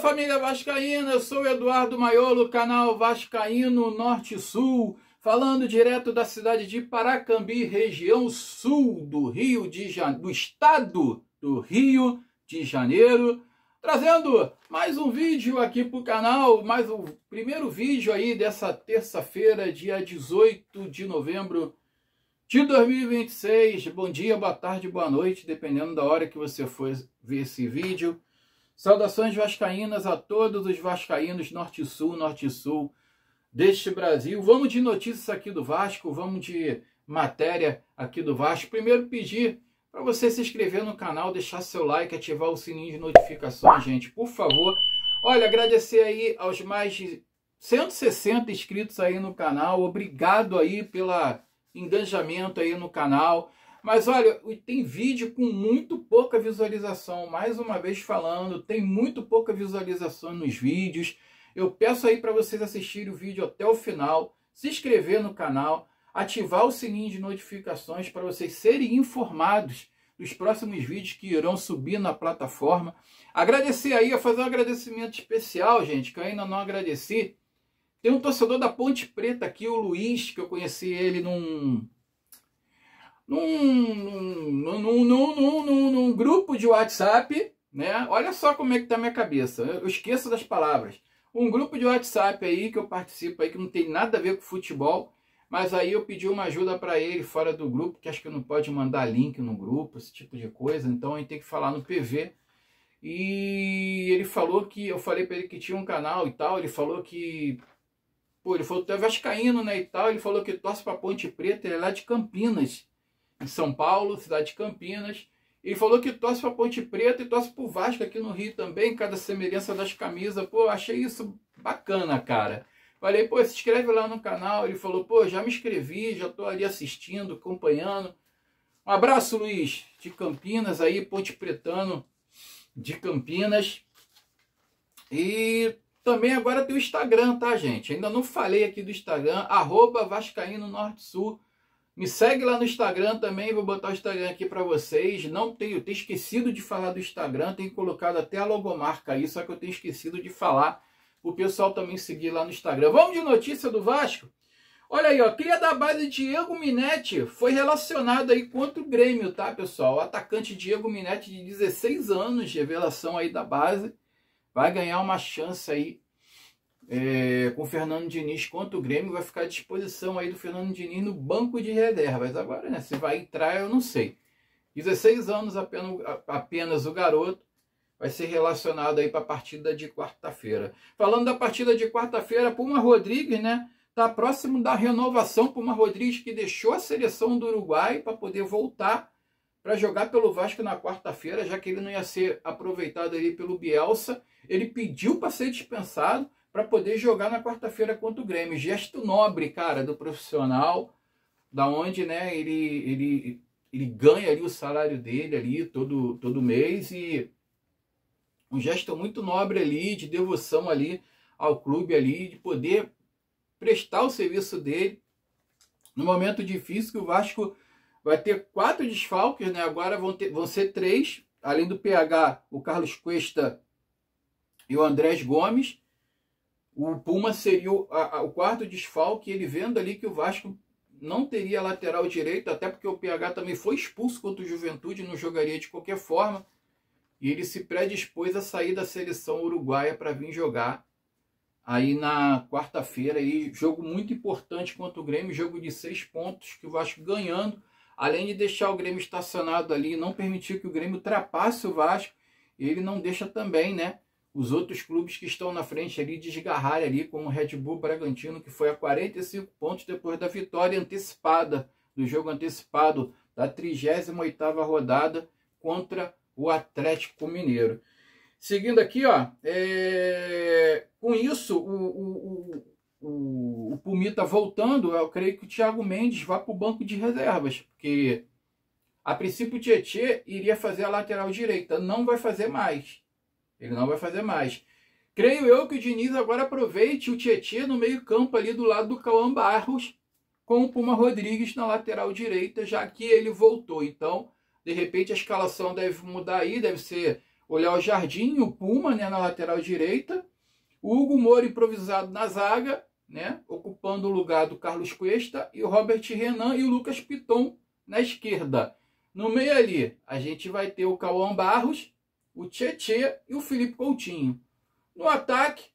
família vascaína, eu sou o Eduardo Maiolo, canal Vascaíno Norte Sul, falando direto da cidade de Paracambi, região sul do do estado do Rio de Janeiro, trazendo mais um vídeo aqui para o canal, mais o primeiro vídeo aí dessa terça-feira, dia 18 de novembro de 2026. Bom dia, boa tarde, boa noite, dependendo da hora que você for ver esse vídeo. Saudações vascaínas a todos os vascaínos norte e sul deste Brasil. Vamos de notícias aqui do Vasco, vamos de matéria aqui do Vasco. Primeiro pedir para você se inscrever no canal, deixar seu like, ativar o sininho de notificações, gente, por favor. Olha, agradecer aí aos mais de 160 inscritos aí no canal. Obrigado aí pelo engajamento aí no canal. Mas olha, tem vídeo com muito pouca visualização, mais uma vez falando, tem muito pouca visualização nos vídeos. Eu peço aí para vocês assistirem o vídeo até o final, se inscrever no canal, ativar o sininho de notificações para vocês serem informados dos próximos vídeos que irão subir na plataforma. Agradecer aí, fazer um agradecimento especial, gente, que eu ainda não agradeci. Tem um torcedor da Ponte Preta aqui, o Luiz, que eu conheci ele num grupo de WhatsApp, né? Olha só como é que tá a minha cabeça, eu esqueço das palavras. Um grupo de WhatsApp aí que eu participo aí, que não tem nada a ver com futebol, mas aí eu pedi uma ajuda para ele fora do grupo, que acho que não pode mandar link no grupo, esse tipo de coisa, então a gente tem que falar no PV. E ele falou que, eu falei para ele que tinha um canal e tal, ele falou que, pô, ele falou que tu é vascaíno, né, e tal, ele falou que torce para Ponte Preta, ele é lá de Campinas, em São Paulo, cidade de Campinas. Ele falou que torce para Ponte Preta e torce para o Vasco aqui no Rio também, cada semelhança das camisas. Pô, achei isso bacana, cara. Falei, pô, se inscreve lá no canal. Ele falou, pô, já me inscrevi, já tô ali assistindo, acompanhando. Um abraço, Luiz, de Campinas aí, Ponte Pretano de Campinas. E também agora tem o Instagram, tá, gente? Ainda não falei aqui do Instagram, @Vascaíno Norte Sul. Me segue lá no Instagram também, vou botar o Instagram aqui para vocês. Eu tenho esquecido de falar do Instagram, tenho colocado até a logomarca aí, só que eu tenho esquecido de falar, o pessoal também seguir lá no Instagram. Vamos de notícia do Vasco? Olha aí, ó, cria da base Diego Minetti foi relacionado aí contra o Grêmio, tá, pessoal? O atacante Diego Minetti, de 16 anos, revelação aí da base, vai ganhar uma chance aí com o Fernando Diniz contra o Grêmio, vai ficar à disposição aí do Fernando Diniz no banco de reservas. Agora, né, se vai entrar, eu não sei. 16 anos apenas o garoto, vai ser relacionado aí para a partida de quarta-feira. Falando da partida de quarta-feira, Puma Rodrigues, né, tá próximo da renovação. Puma Rodrigues, que deixou a seleção do Uruguai para poder voltar para jogar pelo Vasco na quarta-feira, já que ele não ia ser aproveitado ali pelo Bielsa. Ele pediu para ser dispensado para poder jogar na quarta-feira contra o Grêmio. Gesto nobre, cara, do profissional, da onde, né, ele ganha ali o salário dele ali todo mês, e um gesto muito nobre ali, de devoção ali ao clube ali, de poder prestar o serviço dele no momento difícil, que o Vasco vai ter 4 desfalques, né, agora vão ser 3, além do PH, o Carlos Cuesta e o Andrés Gomes. O Puma seria o 4º desfalque, ele vendo ali que o Vasco não teria lateral direito, até porque o PH também foi expulso contra o Juventude, não jogaria de qualquer forma, e ele se predispôs a sair da seleção uruguaia para vir jogar aí na quarta-feira, jogo muito importante contra o Grêmio, jogo de 6 pontos, que o Vasco ganhando, além de deixar o Grêmio estacionado ali, não permitir que o Grêmio ultrapasse o Vasco, ele não deixa também, né, os outros clubes que estão na frente ali desgarrarem ali, como o Red Bull Bragantino, que foi a 45 pontos depois da vitória antecipada, do jogo antecipado da 38ª rodada contra o Atlético Mineiro. Seguindo aqui, ó, com isso, o Pumita voltando, eu creio que o Thiago Mendes vá para o banco de reservas, porque a princípio o Tietê iria fazer a lateral direita, não vai fazer mais. Ele não vai fazer mais. Creio eu que o Diniz agora aproveite o Tietê no meio campo ali do lado do Cauã Barros, com o Puma Rodrigues na lateral direita, já que ele voltou. Então, de repente, a escalação deve mudar aí, deve ser o Léo Jardim, o Puma, né, na lateral direita, o Hugo Moura improvisado na zaga, né, ocupando o lugar do Carlos Cuesta, e o Robert Renan e o Lucas Piton na esquerda. No meio ali, a gente vai ter o Cauã Barros, o Tietê e o Felipe Coutinho. No ataque,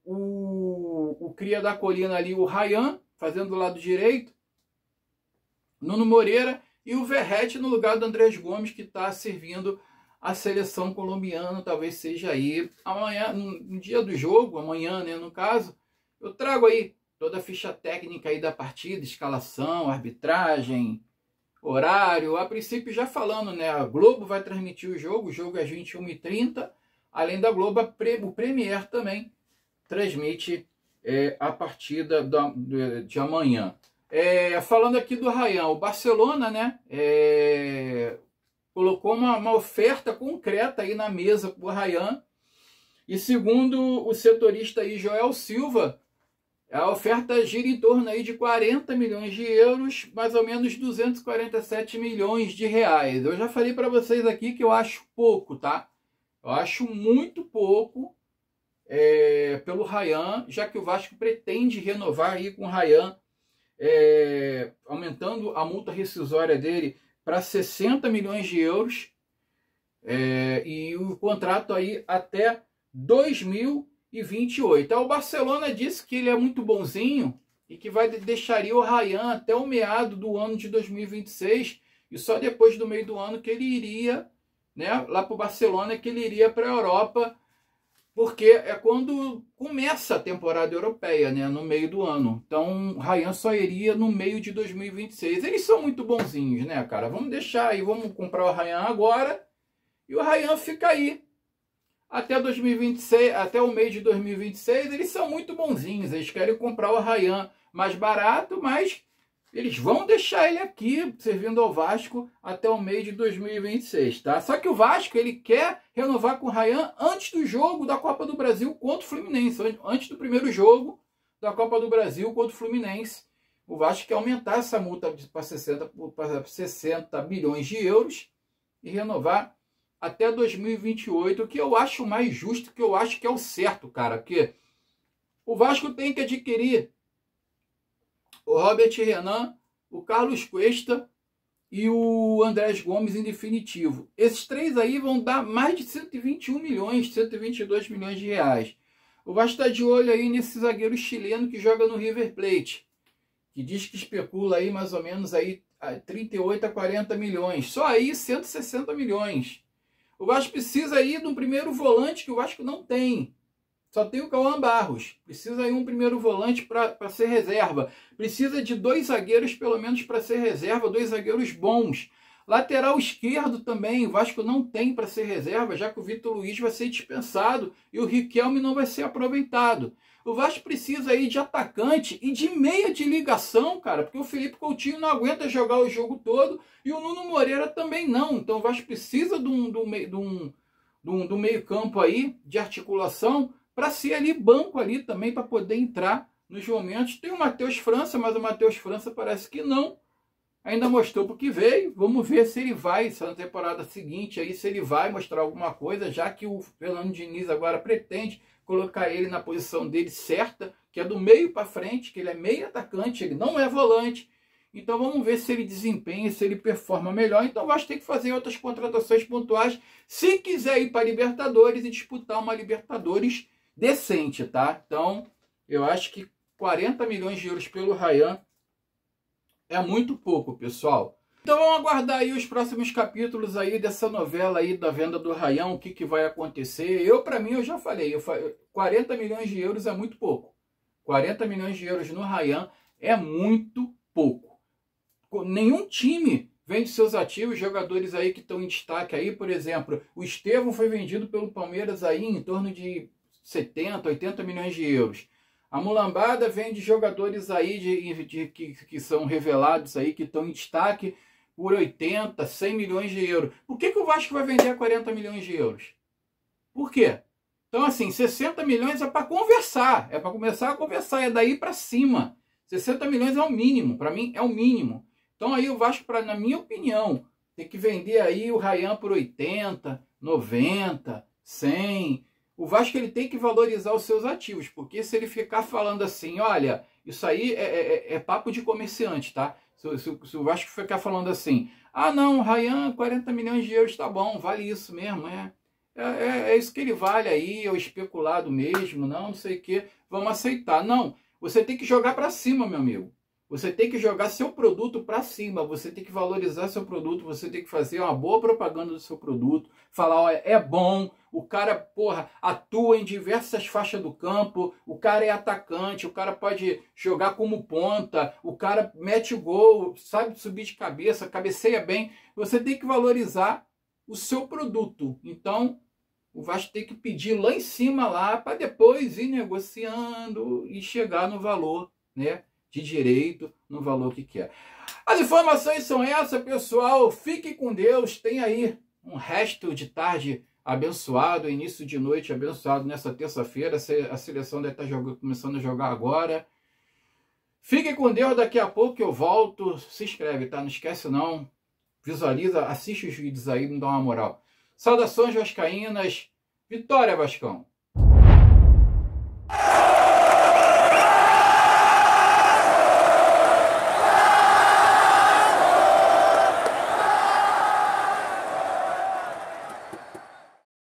o cria da colina ali, o Ryan, fazendo do lado direito, Nuno Moreira e o Verratti no lugar do Andrés Gomes, que está servindo a seleção colombiana. Talvez seja aí amanhã, no dia do jogo, amanhã, né, no caso, eu trago aí toda a ficha técnica aí da partida, escalação, arbitragem, horário. A princípio já falando, né, a Globo vai transmitir o jogo é às 21h30, além da Globo, o Premier também transmite a partida de amanhã. Falando aqui do Ryan, o Barcelona, né, colocou uma oferta concreta aí na mesa para o Ryan, e segundo o setorista aí, Joel Silva, a oferta gira em torno aí de 40 milhões de euros, mais ou menos 247 milhões de reais. Eu já falei para vocês aqui que eu acho pouco, tá? Eu acho muito pouco pelo Ryan, já que o Vasco pretende renovar aí com o Ryan, aumentando a multa rescisória dele para 60 milhões de euros, e o contrato aí até 2028. O Barcelona disse que ele é muito bonzinho e que deixaria o Ryan até o meado do ano de 2026, e só depois do meio do ano que ele iria, né, lá para o Barcelona, que ele iria para a Europa, porque é quando começa a temporada europeia, né, no meio do ano. Então o Ryan só iria no meio de 2026. Eles são muito bonzinhos, né, cara? Vamos deixar aí, vamos comprar o Ryan agora, e o Ryan fica aí até 2026, até o mês de 2026. Eles são muito bonzinhos, eles querem comprar o Ryan mais barato, mas eles vão deixar ele aqui servindo ao Vasco até o mês de 2026, tá? Só que o Vasco, ele quer renovar com o Ryan antes do jogo da Copa do Brasil contra o Fluminense, antes do primeiro jogo da Copa do Brasil contra o Fluminense. O Vasco quer aumentar essa multa para 60 milhões de euros e renovar até 2028, o que eu acho mais justo, que eu acho que é o certo, cara, porque o Vasco tem que adquirir o Robert Renan, o Carlos Cuesta e o Andrés Gomes em definitivo. Esses três aí vão dar mais de 121 milhões, 122 milhões de reais. O Vasco está de olho aí nesse zagueiro chileno que joga no River Plate, que diz que especula aí mais ou menos aí 38 a 40 milhões. Só aí 160 milhões. O Vasco precisa aí de um primeiro volante que o Vasco não tem. Só tem o Cauã Barros. Precisa aí um primeiro volante para ser reserva. Precisa de dois zagueiros pelo menos para ser reserva, dois zagueiros bons. Lateral esquerdo também, o Vasco não tem para ser reserva, já que o Vitor Luiz vai ser dispensado e o Riquelme não vai ser aproveitado. O Vasco precisa aí de atacante e de meia de ligação, cara, porque o Felipe Coutinho não aguenta jogar o jogo todo e o Nuno Moreira também não. Então o Vasco precisa do meio campo aí, de articulação, para ser ali banco ali também, para poder entrar nos momentos. Tem o Matheus França, mas o Matheus França parece que não. Ainda mostrou porque veio. Vamos ver se ele vai, se na temporada seguinte, aí, se ele vai mostrar alguma coisa, já que o Fernando Diniz agora pretende colocar ele na posição dele certa, que é do meio para frente, que ele é meio atacante, ele não é volante. Então vamos ver se ele desempenha, se ele performa melhor. Então o Vasco tem que fazer outras contratações pontuais, se quiser ir para a Libertadores e disputar uma Libertadores decente, tá? Então eu acho que 40 milhões de euros pelo Ryan é muito pouco, pessoal. Então vamos aguardar aí os próximos capítulos aí dessa novela aí da venda do Ryan, o que vai acontecer. Para mim, eu já falei, 40 milhões de euros é muito pouco. 40 milhões de euros no Ryan é muito pouco. Nenhum time vende seus ativos, jogadores aí que estão em destaque aí, por exemplo, o Estevão foi vendido pelo Palmeiras aí em torno de 70, 80 milhões de euros. A mulambada vende jogadores aí que são revelados aí, que estão em destaque por 80, 100 milhões de euros. Por que o Vasco vai vender a 40 milhões de euros? Por quê? Então, assim, 60 milhões é para conversar, é para começar a conversar, é daí para cima. 60 milhões é o mínimo, para mim é o mínimo. Então, aí o Vasco, na minha opinião, Tem que vender aí o Ryan por 80, 90, 100. O Vasco ele tem que valorizar os seus ativos, porque se ele ficar falando assim, olha, isso aí é papo de comerciante, tá? Se o Vasco ficar falando assim, ah não, Ryan, 40 milhões de euros, tá bom, vale isso mesmo, é isso que ele vale aí, é o especulado mesmo, não sei o que, vamos aceitar. Não, você tem que jogar para cima, meu amigo. Você tem que jogar seu produto para cima, você tem que valorizar seu produto, você tem que fazer uma boa propaganda do seu produto, falar, olha, é bom, o cara, porra, atua em diversas faixas do campo, o cara é atacante, o cara pode jogar como ponta, o cara mete gol, sabe subir de cabeça, cabeceia bem. Você tem que valorizar o seu produto. Então, o Vasco tem que pedir lá em cima, lá, para depois ir negociando e chegar no valor, né? De direito, no valor que quer. As informações são essas, pessoal. Fique com Deus. Tem aí um resto de tarde abençoado, início de noite abençoado nessa terça-feira. A seleção deve estar começando a jogar agora. Fique com Deus. Daqui a pouco eu volto. Se inscreve, tá? Não esquece não. Visualiza, assiste os vídeos aí, me dá uma moral. Saudações vascaínas. Vitória, Vascão!